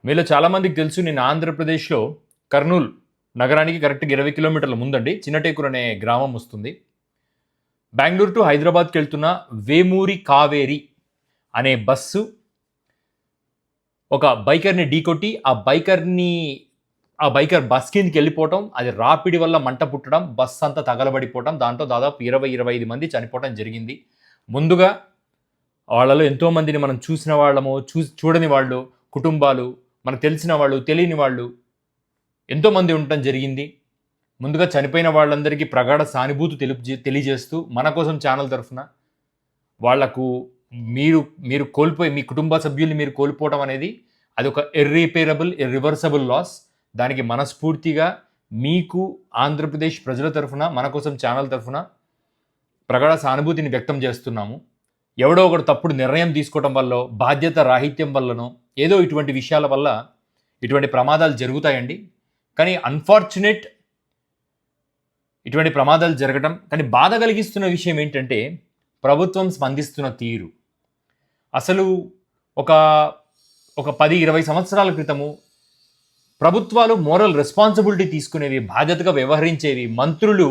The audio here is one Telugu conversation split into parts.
మీలో చాలామందికి తెలుసు నేను ఆంధ్రప్రదేశ్లో కర్నూలు నగరానికి కరెక్ట్గా 20 కిలోమీటర్ల ముందండి చిన్నటేకూరు అనే గ్రామం వస్తుంది. బెంగళూరు టు హైదరాబాద్కి వెళ్తున్న వేమూరి కావేరి అనే బస్సు ఒక బైకర్ని ఢీకొట్టి ఆ బైకర్ బస్ కిందకి వెళ్ళిపోవటం, అది రాపిడి వల్ల మంట పుట్టడం, బస్ అంతా తగలబడిపోవటం, దాంట్లో దాదాపు 20-25 మంది చనిపోవడం జరిగింది. ముందుగా వాళ్ళలో ఎంతోమందిని మనం చూసిన వాళ్ళము, చూడని వాళ్ళు, కుటుంబాలు, మనకు తెలిసిన వాళ్ళు, తెలియని వాళ్ళు ఎంతోమంది ఉండటం జరిగింది. ముందుగా చనిపోయిన వాళ్ళందరికీ ప్రగాఢ సానుభూతి తెలియజేస్తూ మన కోసం ఛానల్ తరఫున వాళ్లకు మీరు కోల్పోయి మీ కుటుంబ సభ్యుల్ని మీరు కోల్పోవడం అనేది అది ఒక ఇర్రివర్సబుల్ లాస్. దానికి మనస్ఫూర్తిగా మీకు ఆంధ్రప్రదేశ్ ప్రజల తరఫున మన కోసం ఛానల్ తరఫున ప్రగాఢ సానుభూతిని వ్యక్తం చేస్తున్నాము. ఎవడో ఒకడు తప్పుడు నిర్ణయం తీసుకోవడం వల్ల, బాధ్యత రాహిత్యం వల్లనో ఏదో ఇటువంటి విషయాల వల్ల ఇటువంటి ప్రమాదాలు జరుగుతాయండి. కానీ అన్ఫార్చునేట్ ఇటువంటి ప్రమాదాలు జరగడం. కానీ బాధ కలిగిస్తున్న విషయం ఏంటంటే ప్రభుత్వం స్పందిస్తున్న తీరు. అసలు ఒక 10-20 సంవత్సరాల క్రితము ప్రభుత్వాలు మోరల్ రెస్పాన్సిబిలిటీ తీసుకునేవి, బాధ్యతగా వ్యవహరించేవి, మంత్రులు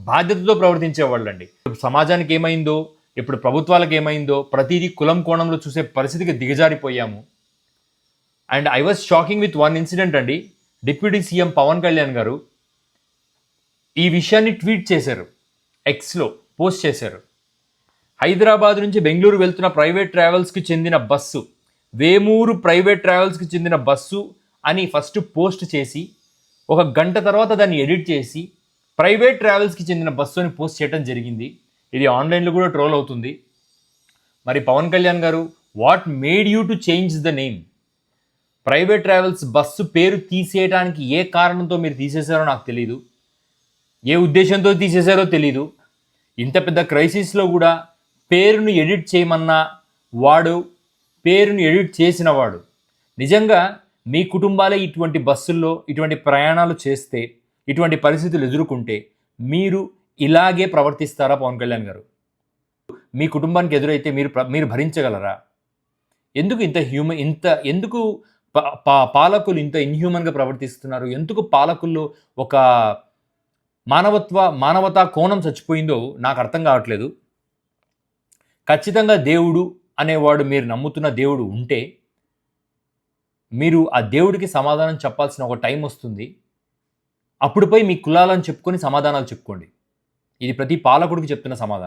బాధ్యతతో ప్రవర్తించేవాళ్ళండి. సమాజానికి ఏమైందో, ఇప్పుడు ప్రభుత్వాలకు ఏమైందో ప్రతిదీ కులం కోణంలో చూసే పరిస్థితికి దిగజారిపోయాము. And I was shocking with one incident అండి. డిప్యూటీ సీఎం పవన్ కళ్యాణ్ గారు ఈ విషయాన్ని ట్వీట్ చేశారు, ఎక్స్లో పోస్ట్ చేశారు. హైదరాబాద్ నుంచి బెంగళూరు వెళ్తున్న ప్రైవేట్ ట్రావెల్స్కి చెందిన బస్సు, వేమూరు ప్రైవేట్ ట్రావెల్స్కి చెందిన బస్సు అని ఫస్ట్ పోస్ట్ చేసి 1 గంట తర్వాత దాన్ని ఎడిట్ చేసి ప్రైవేట్ ట్రావెల్స్కి చెందిన బస్సు అని పోస్ట్ చేయడం జరిగింది. ఇది ఆన్లైన్లో కూడా ట్రోల్ అవుతుంది. మరి పవన్ కళ్యాణ్ గారు, what made you to change the name? Private travels bus పేరు తీసేయడానికి ఏ కారణంతో మీరు తీసేశారో నాకు తెలీదు, ఏ ఉద్దేశంతో తీసేశారో తెలీదు. ఇంత పెద్ద క్రైసిస్లో కూడా పేరును ఎడిట్ చేయమన్నా పేరును ఎడిట్ చేసినవాడు నిజంగా మీ కుటుంబాలే ఇటువంటి బస్సుల్లో ఇటువంటి ప్రయాణాలు చేస్తే, ఇటువంటి పరిస్థితులు ఎదుర్కొంటే మీరు ఇలాగే ప్రవర్తిస్తారా పవన్ కళ్యాణ్ గారు? మీ కుటుంబానికి ఎదురైతే మీరు భరించగలరా? ఎందుకు ఎందుకు పాలకులు ఇంత ఇన్హ్యూమన్గా ప్రవర్తిస్తున్నారు? ఎందుకు పాలకుల్లో ఒక మానవతా కోణం చచ్చిపోయిందో నాకు అర్థం కావట్లేదు. ఖచ్చితంగా దేవుడు అనేవాడు, మీరు నమ్ముతున్న దేవుడు ఉంటే మీరు ఆ దేవుడికి సమాధానం చెప్పాల్సిన ఒక టైం వస్తుంది. అప్పుడు పోయి మీ కులాలను చెప్పుకొని సమాధానాలు చెప్పుకోండి. ఇది ప్రతి పాలకుడికి చెప్తున్న సమాధానం.